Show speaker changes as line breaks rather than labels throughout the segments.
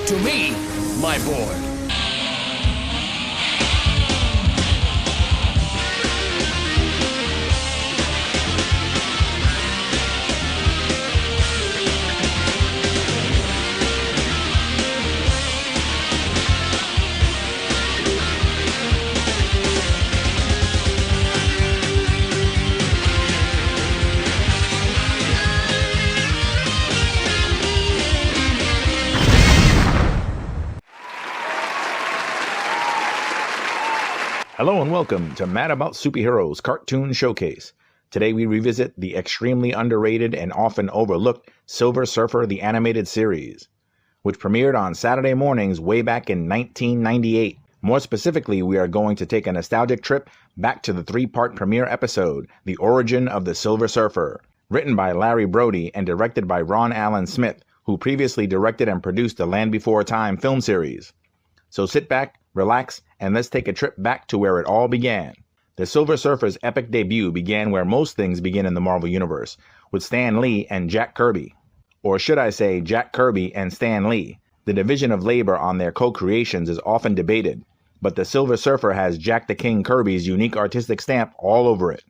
to me, my board.
Hello and welcome to Mad About Superheroes Cartoon Showcase. Today we revisit the extremely underrated and often overlooked Silver Surfer the Animated Series, which premiered on Saturday mornings way back in 1998. More specifically, we are going to take a nostalgic trip back to the three-part premiere episode, The Origin of the Silver Surfer, written by Larry Brody and directed by Ron Allen Smith, who previously directed and produced the Land Before Time film series. So sit back, relax, and let's take a trip back to where it all began. The Silver Surfer's epic debut began where most things begin in the Marvel Universe, with Stan Lee and Jack Kirby. Or should I say Jack Kirby and Stan Lee. The division of labor on their co-creations is often debated, but the Silver Surfer has Jack the King Kirby's unique artistic stamp all over it,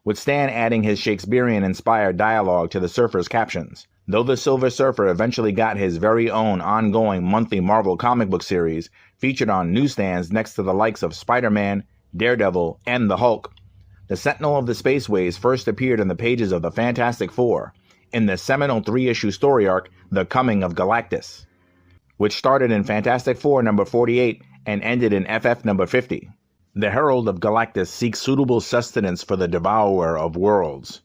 with Stan adding his Shakespearean-inspired dialogue to the Surfer's captions. Though the Silver Surfer eventually got his very own ongoing monthly Marvel comic book series featured on newsstands next to the likes of Spider-Man, Daredevil, and the Hulk, the Sentinel of the Spaceways first appeared in the pages of the Fantastic Four in the seminal three-issue story arc, The Coming of Galactus, which started in Fantastic Four number 48 and ended in FF number 50. The Herald of Galactus seeks suitable sustenance for the Devourer of Worlds,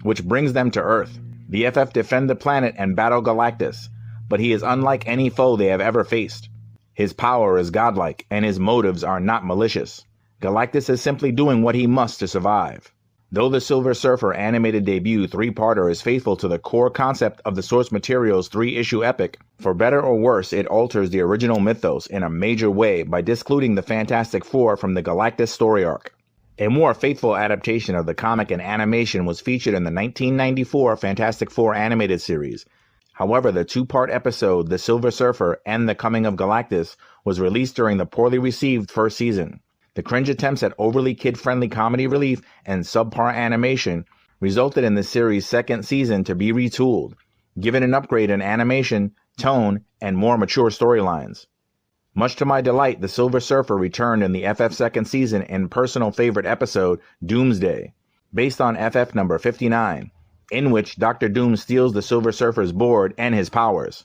which brings them to Earth. The FF defend the planet and battle Galactus, but he is unlike any foe they have ever faced. His power is godlike, and his motives are not malicious. Galactus is simply doing what he must to survive. Though the Silver Surfer animated debut three-parter is faithful to the core concept of the source material's three-issue epic, for better or worse it alters the original mythos in a major way by discluding the Fantastic Four from the Galactus story arc. A more faithful adaptation of the comic and animation was featured in the 1994 Fantastic Four animated series. However, the two-part episode, The Silver Surfer and The Coming of Galactus, was released during the poorly received first season. The cringe attempts at overly kid-friendly comedy relief and subpar animation resulted in the series' second season to be retooled, given an upgrade in animation, tone, and more mature storylines. Much to my delight, the Silver Surfer returned in the FF second season in personal favorite episode, Doomsday, based on FF number 59, in which Dr. Doom steals the Silver Surfer's board and his powers.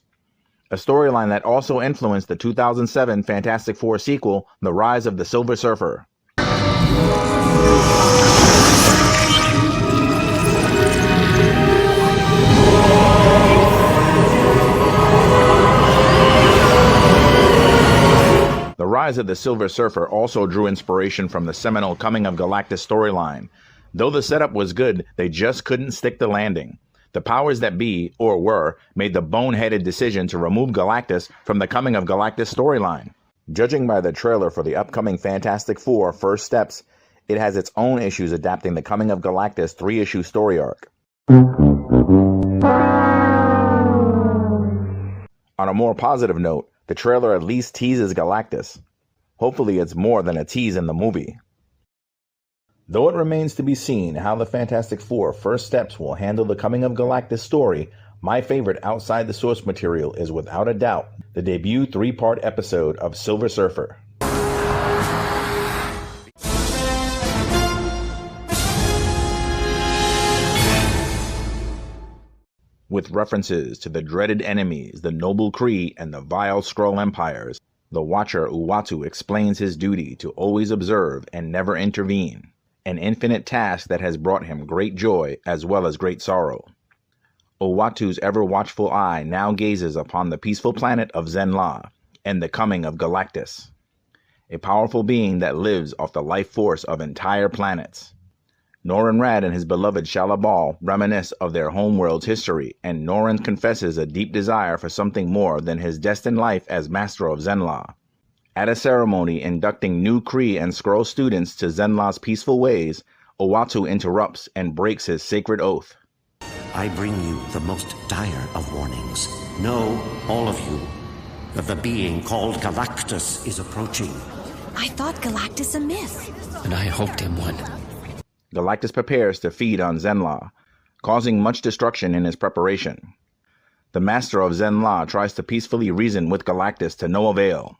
A storyline that also influenced the 2007 Fantastic Four sequel, The Rise of the Silver Surfer. The Rise of the Silver Surfer also drew inspiration from the seminal Coming of Galactus storyline. Though the setup was good, they just couldn't stick the landing. The powers that be, or were, made the boneheaded decision to remove Galactus from the Coming of Galactus storyline. Judging by the trailer for the upcoming Fantastic Four First Steps, it has its own issues adapting the Coming of Galactus three-issue story arc. On a more positive note, the trailer at least teases Galactus. Hopefully it's more than a tease in the movie. Though it remains to be seen how the Fantastic Four First Steps will handle the Coming of Galactus story, my favorite outside the source material is without a doubt the debut three-part episode of Silver Surfer. With references to the dreaded enemies, the noble Kree, and the vile Skrull empires, the Watcher Uatu explains his duty to always observe and never intervene, an infinite task that has brought him great joy as well as great sorrow. Uatu's ever-watchful eye now gazes upon the peaceful planet of Zenla and the Coming of Galactus, a powerful being that lives off the life force of entire planets. Norrin Rad and his beloved Shalabal reminisce of their homeworld's history, and Norrin confesses a deep desire for something more than his destined life as Master of Zenla. At a ceremony inducting new Kree and Skrull students to Zenla's peaceful ways, Uatu interrupts and breaks his sacred oath.
I bring you the most dire of warnings. Know, all of you, that the being called Galactus is approaching.
I thought Galactus a myth.
And I hoped him one.
Galactus prepares to feed on Zenla, causing much destruction in his preparation. The master of Zenla tries to peacefully reason with Galactus to no avail.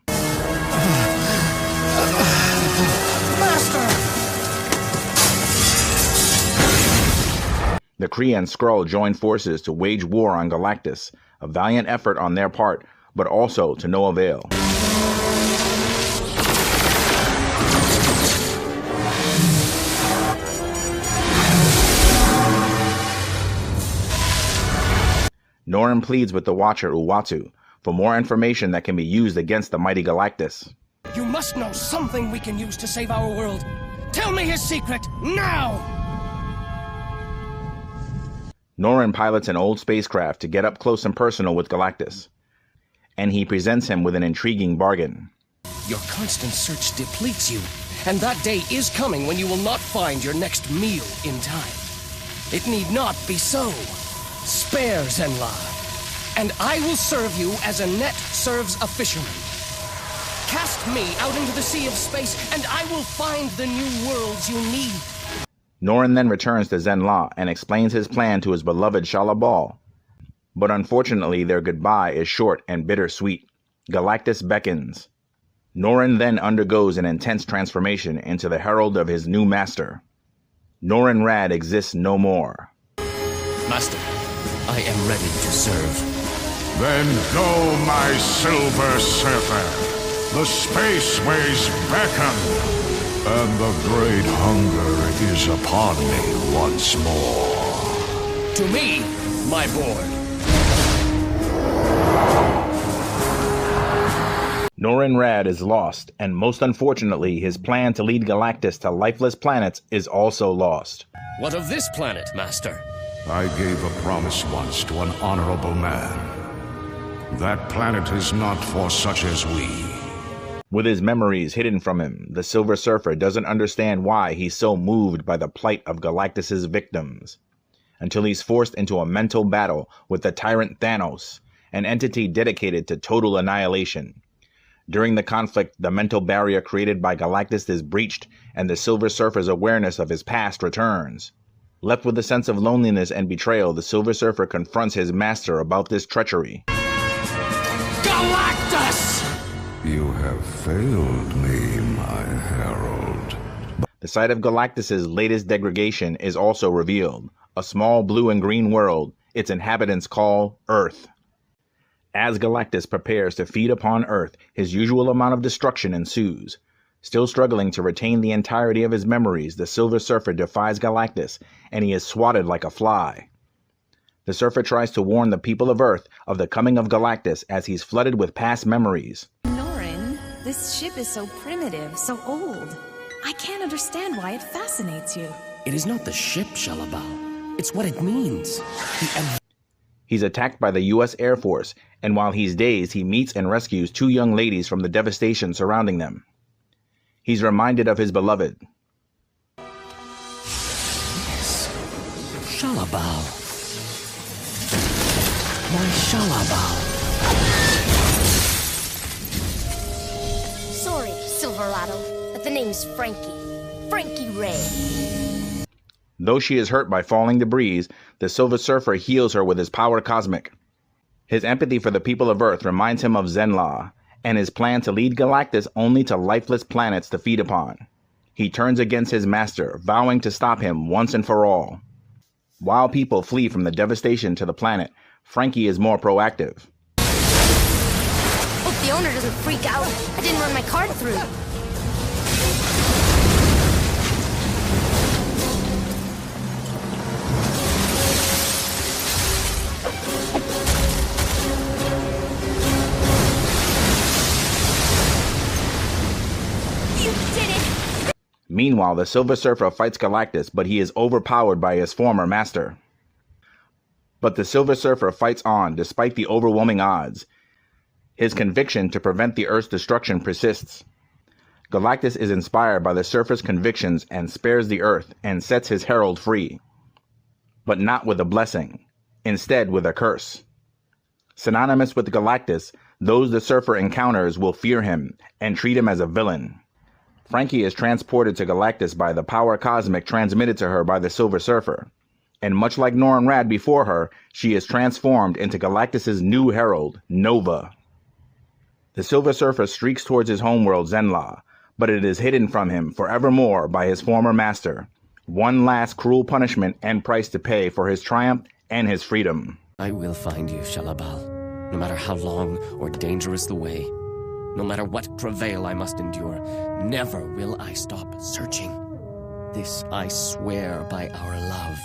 The Kree and Skrull join forces to wage war on Galactus, a valiant effort on their part, but also to no avail. Norrin pleads with the Watcher Uatu for more information that can be used against the mighty Galactus.
You must know something we can use to save our world. Tell me his secret, now!
Norrin pilots an old spacecraft to get up close and personal with Galactus, and he presents him with an intriguing bargain.
Your constant search depletes you, and that day is coming when you will not find your next meal in time. It need not be so. Spare Zenla, and I will serve you as a net serves a fisherman. Cast me out into the sea of space, and I will find the new worlds you need.
Norrin then returns to Zenla and explains his plan to his beloved Shalabal. But unfortunately, their goodbye is short and bittersweet. Galactus beckons. Norrin then undergoes an intense transformation into the herald of his new master. Norrin Rad exists no more.
Master, I am ready to serve.
Then go, my Silver Surfer. The space ways beckon, and the great hunger is upon me once more.
To me, my board.
Norrin Rad is lost, and most unfortunately, his plan to lead Galactus to lifeless planets is also lost.
What of this planet, Master?
I gave a promise once to an honorable man. That planet is not for such as we.
With his memories hidden from him, the Silver Surfer doesn't understand why he's so moved by the plight of Galactus's victims, until he's forced into a mental battle with the tyrant Thanos, an entity dedicated to total annihilation. During the conflict, the mental barrier created by Galactus is breached, and the Silver Surfer's awareness of his past returns. Left with a sense of loneliness and betrayal, the Silver Surfer confronts his master about this treachery.
Galactus!
You have failed me, my herald.
The site of Galactus's latest degradation is also revealed, a small blue and green world its inhabitants call Earth. As Galactus prepares to feed upon Earth, his usual amount of destruction ensues. Still struggling to retain the entirety of his memories, the Silver Surfer defies Galactus, and he is swatted like a fly. The Surfer tries to warn the people of Earth of the coming of Galactus as he's flooded with past memories.
Norrin, this ship is so primitive, so old. I can't understand why it fascinates you.
It is not the ship, Shalabal. It's what it means.
He's attacked by the U.S. Air Force, and while he's dazed, he meets and rescues two young ladies from the devastation surrounding them. He's reminded of his beloved.
Yes. Shalabal. My Shalabal.
Sorry, Silverado, but the name's Frankie. Frankie Ray.
Though she is hurt by falling debris, the Silver Surfer heals her with his power cosmic. His empathy for the people of Earth reminds him of Zenla, and his plan to lead Galactus only to lifeless planets to feed upon. He turns against his master, vowing to stop him once and for all. While people flee from the devastation to the planet, Frankie is more proactive.
Hope the owner doesn't freak out. I didn't run my card through.
Meanwhile, the Silver Surfer fights Galactus, but he is overpowered by his former master. But the Silver Surfer fights on despite the overwhelming odds. His conviction to prevent the Earth's destruction persists. Galactus is inspired by the Surfer's convictions and spares the Earth and sets his herald free. But not with a blessing, instead with a curse. Synonymous with Galactus, Those the Surfer encounters will fear him and treat him as a villain. Frankie is transported to Galactus by the power cosmic transmitted to her by the Silver Surfer. And much like Norrin Radd before her, she is transformed into Galactus's new herald, Nova. The Silver Surfer streaks towards his homeworld, Zenla, but it is hidden from him forevermore by his former master. One last cruel punishment and price to pay for his triumph and his freedom.
I will find you, Shalabal. No matter how long or dangerous the way, no matter what travail I must endure, never will I stop searching. This I swear by our love.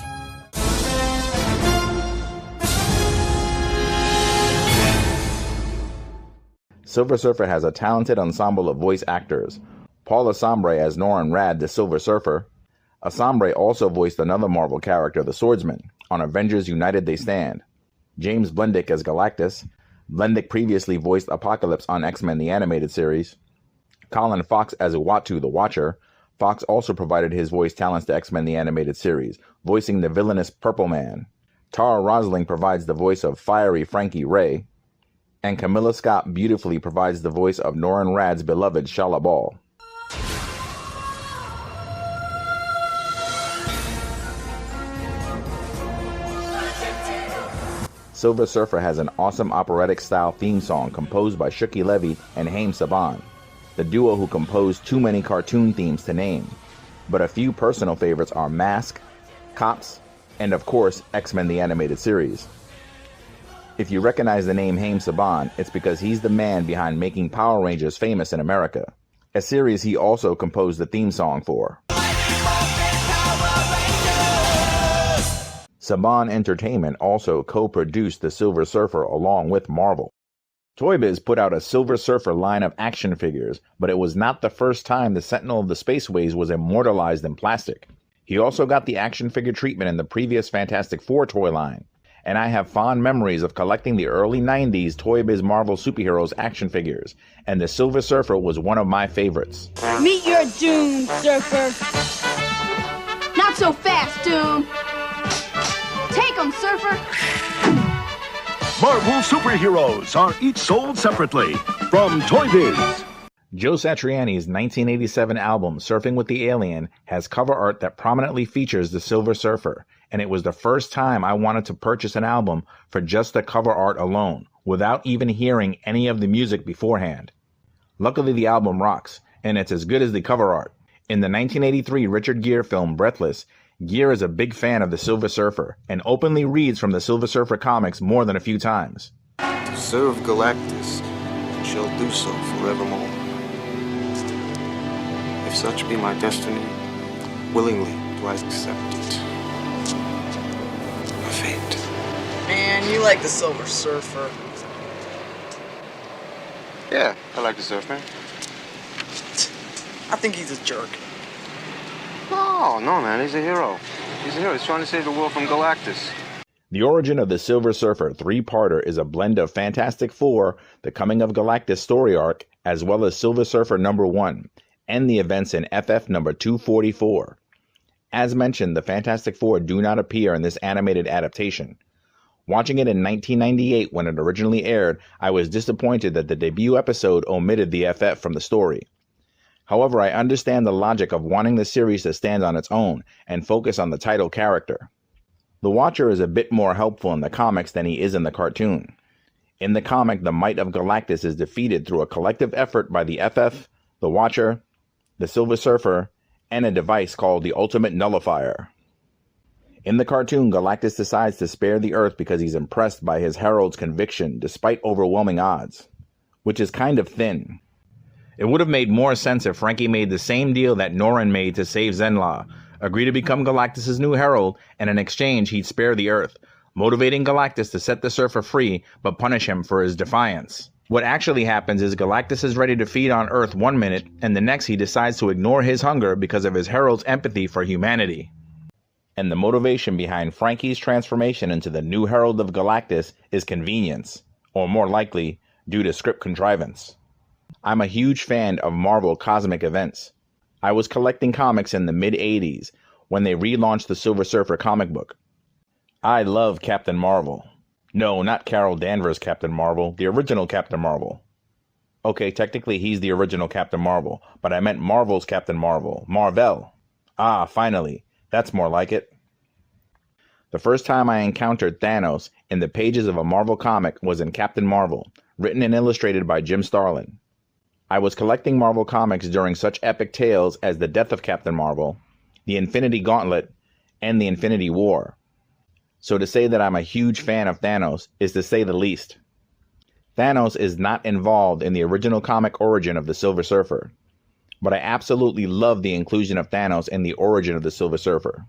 Silver Surfer has a talented ensemble of voice actors. Paul Asombre as Norrin Radd, the Silver Surfer. Asombre also voiced another Marvel character, the Swordsman, on Avengers United They Stand. James Blendick as Galactus. Blendick previously voiced Apocalypse on X-Men the Animated Series. Colin Fox as Uatu the Watcher. Fox also provided his voice talents to X-Men the Animated Series, voicing the villainous Purple Man. Tara Rosling provides the voice of fiery Frankie Ray. And Camilla Scott beautifully provides the voice of Norrin Radd's beloved Shalabal. Silver Surfer has an awesome operatic-style theme song composed by Shuki Levy and Haim Saban, the duo who composed too many cartoon themes to name. But a few personal favorites are Mask, Cops, and of course, X-Men the Animated Series. If you recognize the name Haim Saban, it's because he's the man behind making Power Rangers famous in America, a series he also composed the theme song for. Saban Entertainment also co-produced the Silver Surfer along with Marvel. Toy Biz put out a Silver Surfer line of action figures, but it was not the first time the Sentinel of the Spaceways was immortalized in plastic. He also got the action figure treatment in the previous Fantastic Four toy line, and I have fond memories of collecting the early 90s Toy Biz Marvel superheroes action figures, and the Silver Surfer was one of my favorites.
Meet your doom, Surfer! Not so fast, Doom! Take 'em, Surfer!
Marvel superheroes are each sold separately from Toy Biz.
Joe Satriani's 1987 album, Surfing with the Alien, has cover art that prominently features the Silver Surfer, and it was the first time I wanted to purchase an album for just the cover art alone, without even hearing any of the music beforehand. Luckily, the album rocks, and it's as good as the cover art. In the 1983 Richard Gere film Breathless, Gere is a big fan of the Silver Surfer, and openly reads from the Silver Surfer comics more than a few times.
To serve Galactus, and shall do so forevermore. If such be my destiny, willingly do I accept it. My fate.
Man, you like the Silver Surfer.
Yeah, I like the Surfer.
I think he's a jerk.
No, man, he's a hero. He's a hero. He's trying to save the world from Galactus.
The origin of the Silver Surfer three-parter is a blend of Fantastic Four, the Coming of Galactus story arc, as well as Silver Surfer #1, and the events in FF number 244. As mentioned, the Fantastic Four do not appear in this animated adaptation. Watching it in 1998 when it originally aired, I was disappointed that the debut episode omitted the FF from the story. However, I understand the logic of wanting the series to stand on its own and focus on the title character. The Watcher is a bit more helpful in the comics than he is in the cartoon. In the comic, the might of Galactus is defeated through a collective effort by the FF, the Watcher, the Silver Surfer, and a device called the Ultimate Nullifier. In the cartoon, Galactus decides to spare the Earth because he's impressed by his Herald's conviction despite overwhelming odds, which is kind of thin. It would have made more sense if Frankie made the same deal that Norrin made to save Zenla, agree to become Galactus' new herald, and in exchange he'd spare the Earth, motivating Galactus to set the Surfer free but punish him for his defiance. What actually happens is Galactus is ready to feed on Earth one minute, and the next he decides to ignore his hunger because of his herald's empathy for humanity. And the motivation behind Frankie's transformation into the new herald of Galactus is convenience, or more likely, due to script contrivance. I'm a huge fan of Marvel cosmic events. I was collecting comics in the mid-'80s when they relaunched the Silver Surfer comic book. I love Captain Marvel. No, not Carol Danvers' Captain Marvel, the original Captain Marvel. Okay, technically he's the original Captain Marvel, but I meant Marvel's Captain Marvel. Marvel. Ah, finally. That's more like it. The first time I encountered Thanos in the pages of a Marvel comic was in Captain Marvel, written and illustrated by Jim Starlin. I was collecting Marvel comics during such epic tales as The Death of Captain Marvel, The Infinity Gauntlet, and The Infinity War. So to say that I'm a huge fan of Thanos is to say the least. Thanos is not involved in the original comic origin of the Silver Surfer, but I absolutely love the inclusion of Thanos in the origin of the Silver Surfer.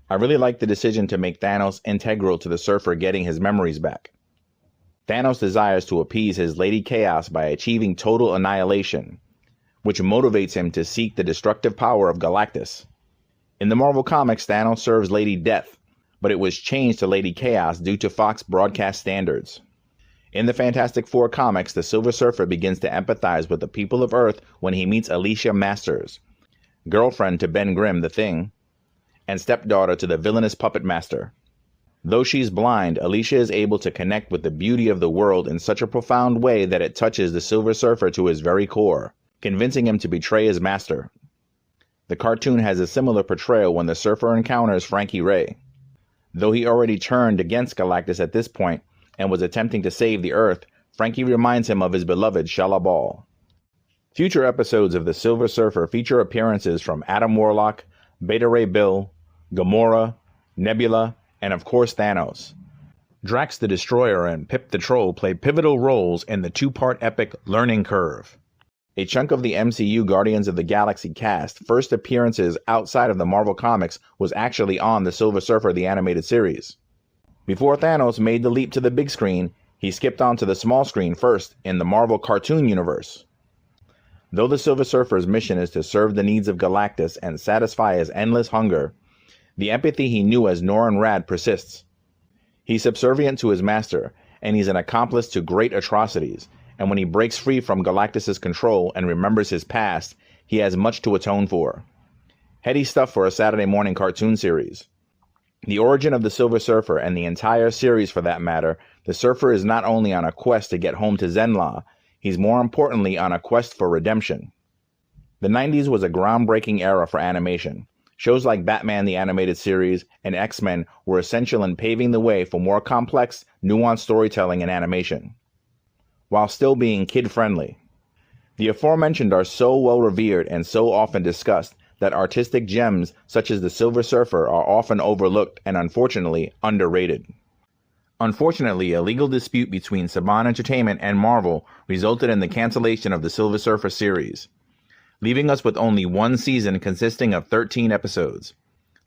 I really like the decision to make Thanos integral to the Surfer getting his memories back. Thanos desires to appease his Lady Chaos by achieving total annihilation, which motivates him to seek the destructive power of Galactus. In the Marvel Comics, Thanos serves Lady Death, but it was changed to Lady Chaos due to Fox broadcast standards. In the Fantastic Four comics, the Silver Surfer begins to empathize with the people of Earth when he meets Alicia Masters, girlfriend to Ben Grimm the Thing, and stepdaughter to the villainous Puppet Master. Though she's blind, Alicia is able to connect with the beauty of the world in such a profound way that it touches the Silver Surfer to his very core, convincing him to betray his master. The cartoon has a similar portrayal when the Surfer encounters Frankie Ray. Though he already turned against Galactus at this point and was attempting to save the Earth, Frankie reminds him of his beloved Shalabal. Future episodes of the Silver Surfer feature appearances from Adam Warlock, Beta Ray Bill, Gamora, Nebula, and of course Thanos. Drax the Destroyer and Pip the Troll play pivotal roles in the two-part epic Learning Curve. A chunk of the MCU Guardians of the Galaxy cast first appearances outside of the Marvel Comics was actually on the Silver Surfer the Animated Series. Before Thanos made the leap to the big screen, he skipped onto the small screen first in the Marvel Cartoon Universe. Though the Silver Surfer's mission is to serve the needs of Galactus and satisfy his endless hunger, the empathy he knew as Norrin Radd persists. He's subservient to his master, and he's an accomplice to great atrocities, and when he breaks free from Galactus' control and remembers his past, he has much to atone for. Heady stuff for a Saturday morning cartoon series. The origin of the Silver Surfer, and the entire series for that matter, the Surfer is not only on a quest to get home to Zenla, he's more importantly on a quest for redemption. The 90s was a groundbreaking era for animation. Shows like Batman the Animated Series and X-Men were essential in paving the way for more complex, nuanced storytelling and animation, while still being kid-friendly. The aforementioned are so well revered and so often discussed that artistic gems such as the Silver Surfer are often overlooked and unfortunately underrated. Unfortunately, a legal dispute between Saban Entertainment and Marvel resulted in the cancellation of the Silver Surfer series, leaving us with only one season consisting of 13 episodes.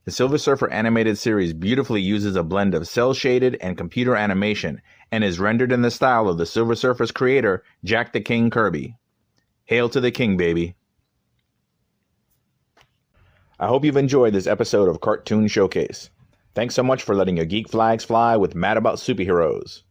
The Silver Surfer animated series beautifully uses a blend of cel-shaded and computer animation and is rendered in the style of the Silver Surfer's creator, Jack the King Kirby. Hail to the king, baby. I hope you've enjoyed this episode of Cartoon Showcase. Thanks so much for letting your geek flags fly with Mad About Superheroes.